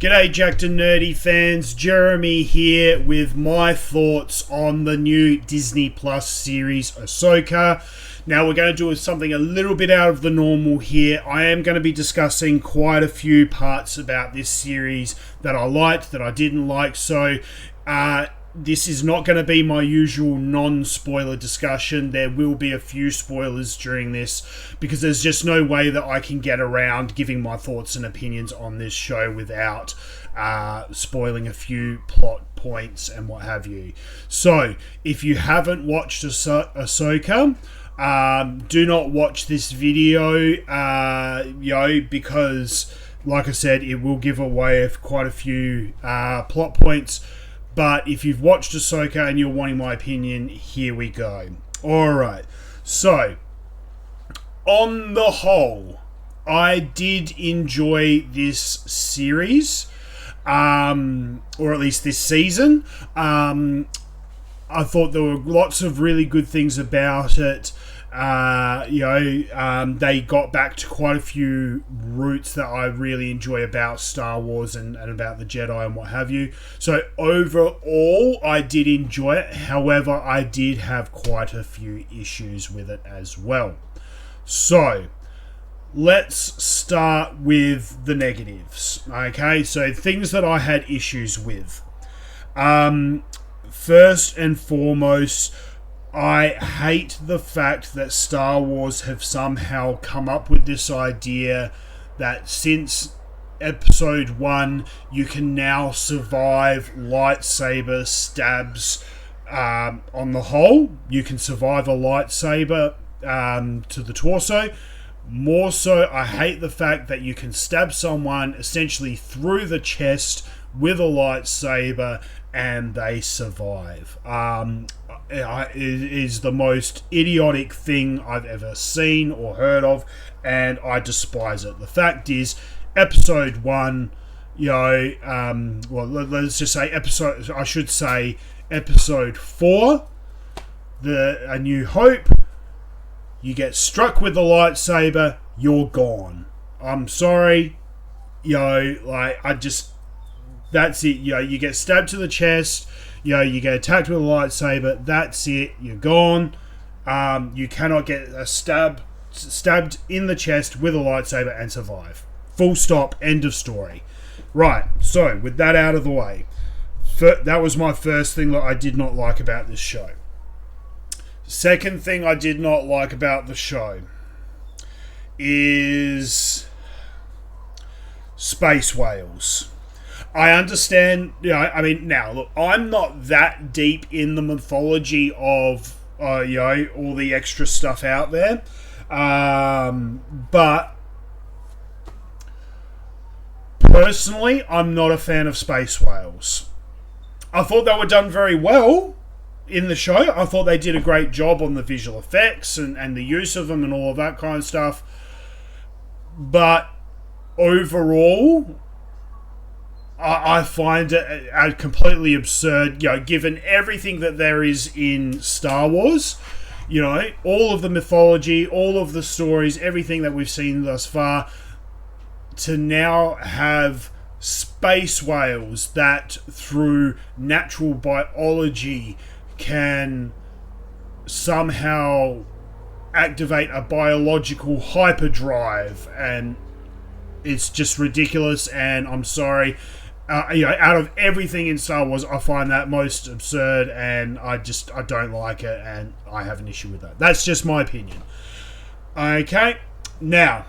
G'day Jackednnerdy fans, Jeremy here with my thoughts on the new Disney Plus series Ahsoka. Now we're going to do something a little bit out of the normal here. I am going to be discussing quite a few parts about this series that I liked, that I didn't like, so this is not going to be my usual non-spoiler discussion. There will be a few spoilers during this because there's just no way that I can get around giving my thoughts and opinions on this show without spoiling a few plot points and what have you. So, if you haven't watched Ahsoka, do not watch this video, because, like I said, it will give away quite a few plot points. But if you've watched Ahsoka and you're wanting my opinion, here we go. Alright, so, on the whole, I did enjoy this series, or at least this season. I thought there were lots of really good things about it. They got back to quite a few roots that I really enjoy about Star Wars and about the Jedi and what have you. So overall, I did enjoy it. However, I did have quite a few issues with it as well. So let's start with the negatives. Okay, so things that I had issues with. First and foremost, I hate the fact that Star Wars have somehow come up with this idea that since episode 1, you can now survive lightsaber stabs on the whole. You can survive a lightsaber to the torso. More so, I hate the fact that you can stab someone essentially through the chest with a lightsaber and they survive. It is the most idiotic thing I've ever seen or heard of, and I despise it. The fact is, episode 1, let's just say episode 4, A New Hope, you get struck with the lightsaber, you're gone. I'm sorry, that's it. You get stabbed to the chest. You get attacked with a lightsaber. That's it. You're gone. You cannot get stabbed in the chest with a lightsaber and survive. Full stop. End of story. Right. So, with that out of the way, that was my first thing that I did not like about this show. Second thing I did not like about the show is space whales. I understand, now, look, I'm not that deep in the mythology of, all the extra stuff out there, but personally, I'm not a fan of space whales. I thought they were done very well in the show. I thought they did a great job on the visual effects and the use of them and all of that kind of stuff, but overall, I find it completely absurd, given everything that there is in Star Wars, all of the mythology, all of the stories, everything that we've seen thus far, to now have space whales that through natural biology can somehow activate a biological hyperdrive, and it's just ridiculous, and I'm sorry. Out of everything in Star Wars, I find that most absurd, and I don't like it, and I have an issue with that. That's just my opinion. Okay, now,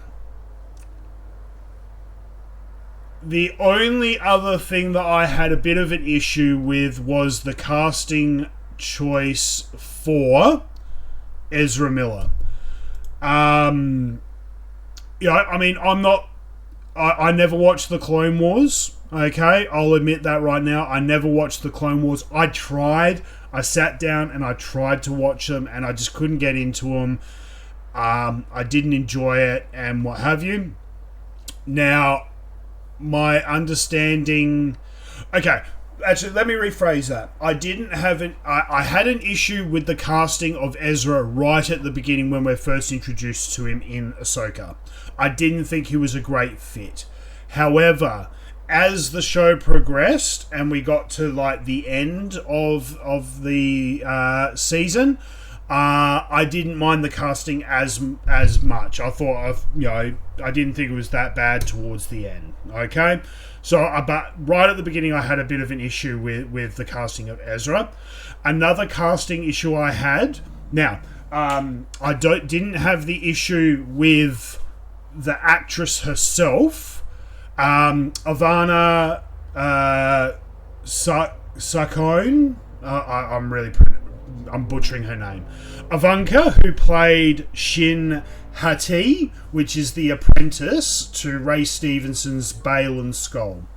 the only other thing that I had a bit of an issue with was the casting choice for Ezra Miller. I never watched the Clone Wars. Okay, I'll admit that right now. I never watched the Clone Wars. I tried. I sat down and I tried to watch them, and I just couldn't get into them. I didn't enjoy it and what have you. Now, my understanding... Okay, actually, let me rephrase that. I had an issue with the casting of Ezra right at the beginning when we're first introduced to him in Ahsoka. I didn't think he was a great fit. However, as the show progressed and we got to like the end of the season, I didn't mind the casting as much. I thought I didn't think it was that bad towards the end. Okay, so but right at the beginning I had a bit of an issue with the casting of Ezra. Another casting issue I had. Now, I didn't have the issue with the actress herself. Ivanna Sakhno. I'm butchering her name. Ivanka, who played Shin Hati, which is the apprentice to Ray Stevenson's Balin Skull.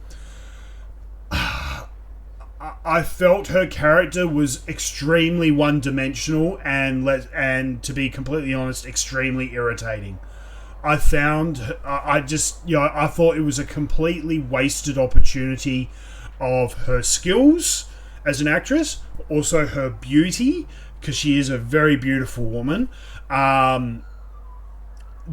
I felt her character was extremely one-dimensional and to be completely honest, extremely irritating. I thought it was a completely wasted opportunity of her skills as an actress, also her beauty, because she is a very beautiful woman.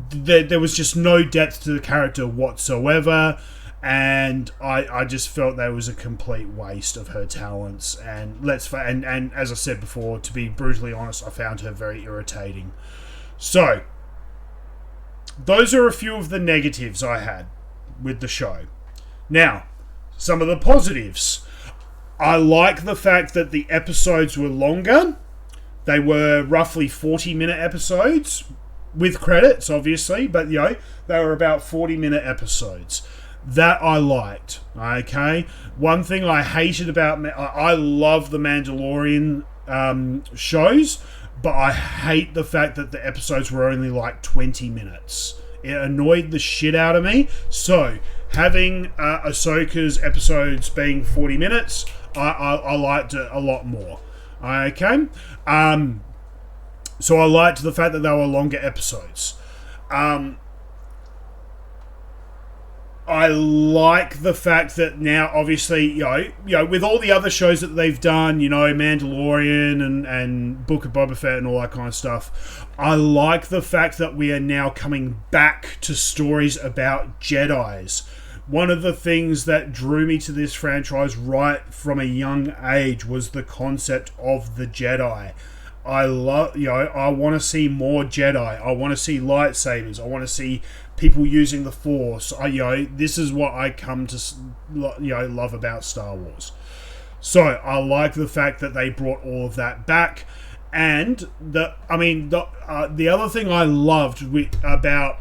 There was just no depth to the character whatsoever, and I just felt that was a complete waste of her talents. And and as I said before, to be brutally honest, I found her very irritating. So, those are a few of the negatives I had with the show. Now, some of the positives. I like the fact that the episodes were longer. They were roughly 40-minute episodes, with credits, obviously, but they were about 40-minute episodes. That I liked, okay? One thing I hated about... I love the Mandalorian shows, but I hate the fact that the episodes were only like 20 minutes. It annoyed the shit out of me. So, having Ahsoka's episodes being 40 minutes, I liked it a lot more. Okay? So I liked the fact that they were longer episodes. I like the fact that now, obviously, with all the other shows that they've done, Mandalorian and Book of Boba Fett and all that kind of stuff, I like the fact that we are now coming back to stories about Jedis. One of the things that drew me to this franchise right from a young age was the concept of the Jedi. I want to see more Jedi. I want to see lightsabers. I want to see people using the Force. This is what I come to love about Star Wars. So I like the fact that they brought all of that back, and the other thing I loved about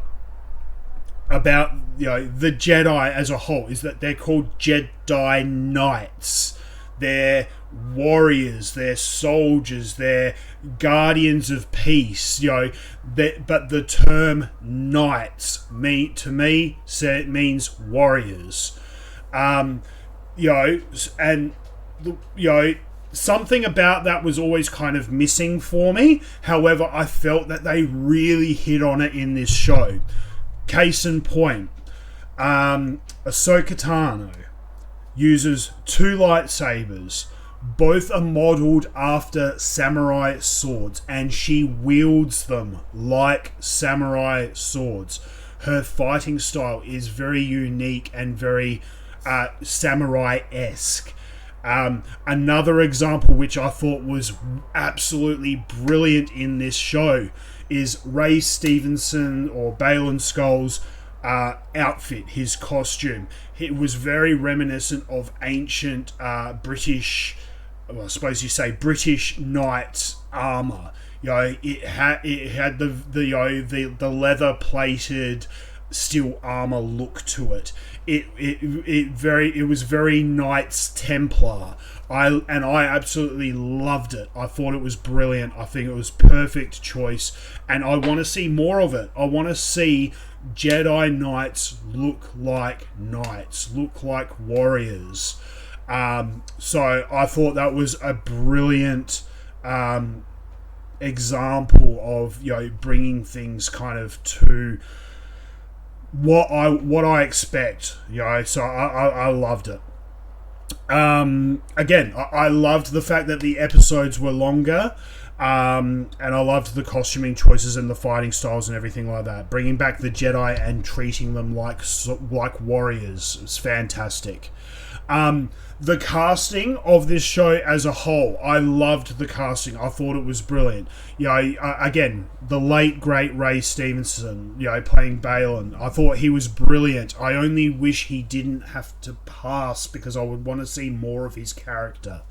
the Jedi as a whole is that they're called Jedi Knights. They're warriors, they're soldiers, they're guardians of peace, but the term knights means warriors. Something about that was always kind of missing for me. However, I felt that they really hit on it in this show. Case in point, Ahsoka Tano uses 2 lightsabers. Both are modelled after samurai swords, and she wields them like samurai swords. Her fighting style is very unique and very samurai-esque. Another example which I thought was absolutely brilliant in this show is Ray Stevenson or Balin Skull's outfit, his costume. It was very reminiscent of ancient British, well, I suppose you say British knights armor. It had the leather plated steel armor look to it. It was very Knights Templar. I absolutely loved it. I thought it was brilliant. I think it was perfect choice, and I want to see more of it. I want to see Jedi Knights look like knights, look like warriors. So I thought that was a brilliant example of bringing things kind of to what I expect. So I loved it. Again, I loved the fact that the episodes were longer. And I loved the costuming choices and the fighting styles and everything like that. Bringing back the Jedi and treating them like warriors is fantastic. The casting of this show as a whole, I loved the casting. I thought it was brilliant. Again, the late great Ray Stevenson, playing Balin. I thought he was brilliant. I only wish he didn't have to pass because I would want to see more of his character.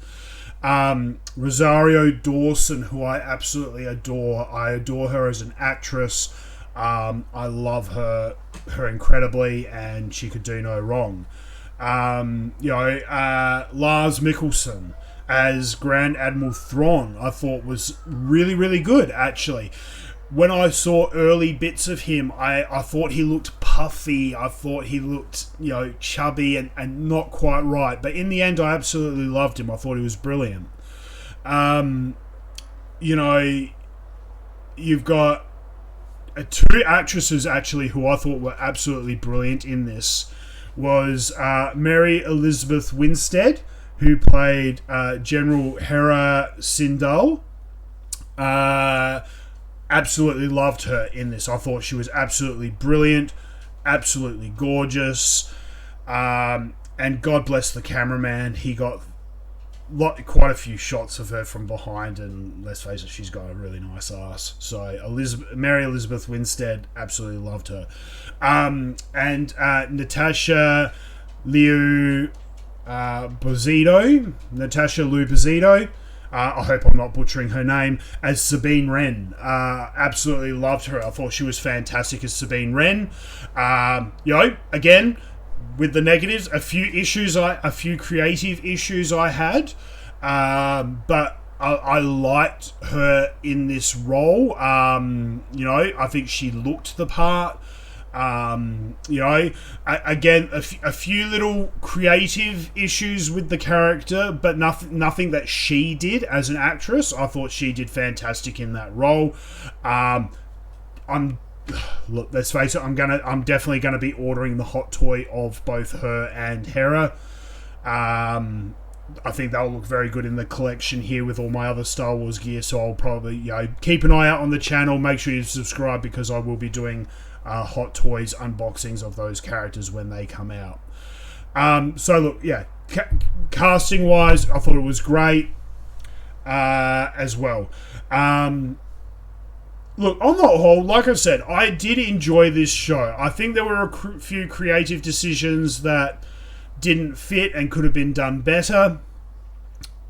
Rosario Dawson, who I absolutely adore. I adore her as an actress. I love her incredibly, and she could do no wrong. Lars Mikkelsen as Grand Admiral Thrawn, I thought was really, really good, actually. When I saw early bits of him, I thought he looked puffy. I thought he looked, chubby and not quite right. But in the end, I absolutely loved him. I thought he was brilliant. You've got two actresses, actually, who I thought were absolutely brilliant in this. Was Mary Elizabeth Winstead, who played General Hera Syndull. Absolutely loved her in this. I thought she was absolutely brilliant, absolutely gorgeous, and God bless the cameraman. He got quite a few shots of her from behind, and let's face it, she's got a really nice ass. So Mary Elizabeth Winstead, absolutely loved her. And Natasha Liu Bordizzo, I hope I'm not butchering her name, as Sabine Wren. Absolutely loved her. I thought she was fantastic as Sabine Wren. Again, with the negatives, a few creative issues I had, but I liked her in this role. I think she looked the part. Again, a few little creative issues with the character, but nothing that she did as an actress. I thought she did fantastic in that role. Look, let's face it, I'm definitely gonna be ordering the hot toy of both her and Hera. I think they'll look very good in the collection here with all my other Star Wars gear. So I'll probably keep an eye out on the channel. Make sure you subscribe because I will be doing Hot Toys unboxings of those characters when they come out. So look, casting wise, I thought it was great as well. Look, on the whole, like I said, I did enjoy this show. I think there were a few creative decisions that didn't fit and could have been done better,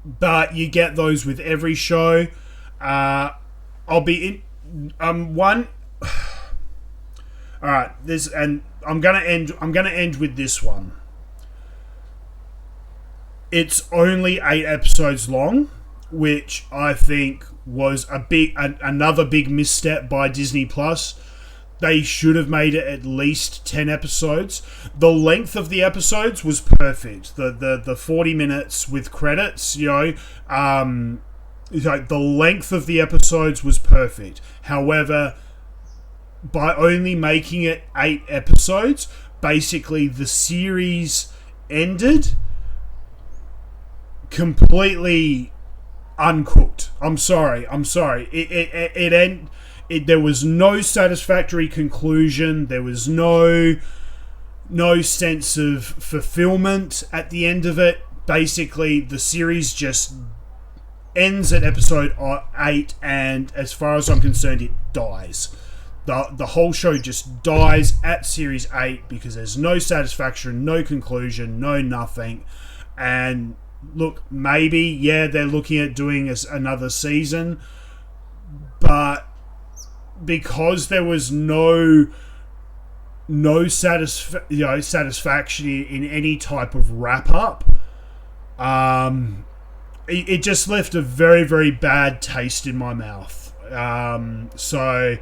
but you get those with every show. I'll be in one. All right, I'm gonna end with this one. It's only 8 episodes long, which I think was another big misstep by Disney Plus. They should have made it at least 10 episodes. The length of the episodes was perfect. The 40 minutes with credits, the length of the episodes was perfect. However, by only making it 8 episodes, basically the series ended completely uncooked. I'm sorry. There was no satisfactory conclusion. There was no sense of fulfillment at the end of it. Basically, the series just ends at episode 8, and as far as I'm concerned, it dies. The whole show just dies at series 8 because there's no satisfaction, no conclusion, no nothing. And look, maybe, they're looking at doing another season, but because there was no satisfaction in any type of wrap up, it just left a very, very bad taste in my mouth. So,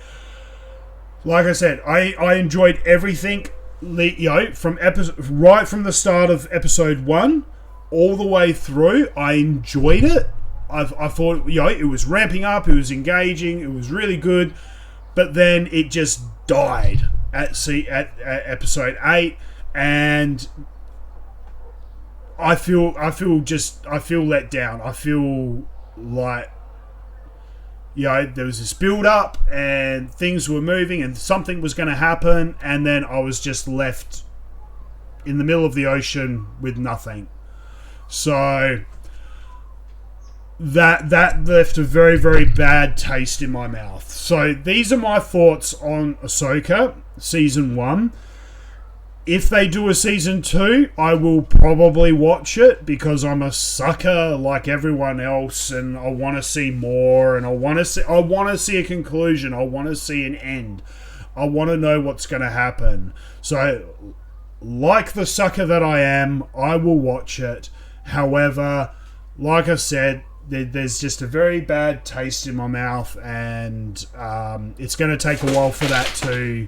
like I said, I enjoyed everything. From right from the start of episode 1 all the way through, I enjoyed it. I thought it was ramping up, it was engaging, it was really good. But then it just died at episode 8, and I feel let down. I feel like, there was this build up and things were moving and something was going to happen, and then I was just left in the middle of the ocean with nothing. So that left a very, very bad taste in my mouth. So these are my thoughts on Ahsoka season 1. If they do a season 2, I will probably watch it because I'm a sucker like everyone else, and I want to see more, and I want to see a conclusion. I want to see an end. I want to know what's going to happen. So, like the sucker that I am, I will watch it. However, like I said, there's just a very bad taste in my mouth, and it's going to take a while for that to...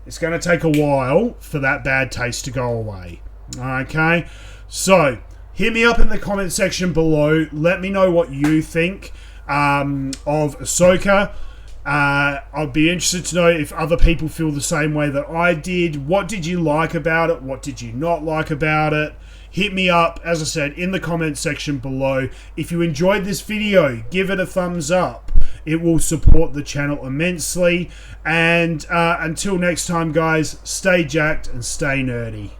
It's going to take a while for that bad taste to go away. Okay? So, hit me up in the comment section below. Let me know what you think of Ahsoka. I'd be interested to know if other people feel the same way that I did. What did you like about it? What did you not like about it? Hit me up, as I said, in the comment section below. If you enjoyed this video, give it a thumbs up. It will support the channel immensely. And until next time, guys, stay jacked and stay nerdy.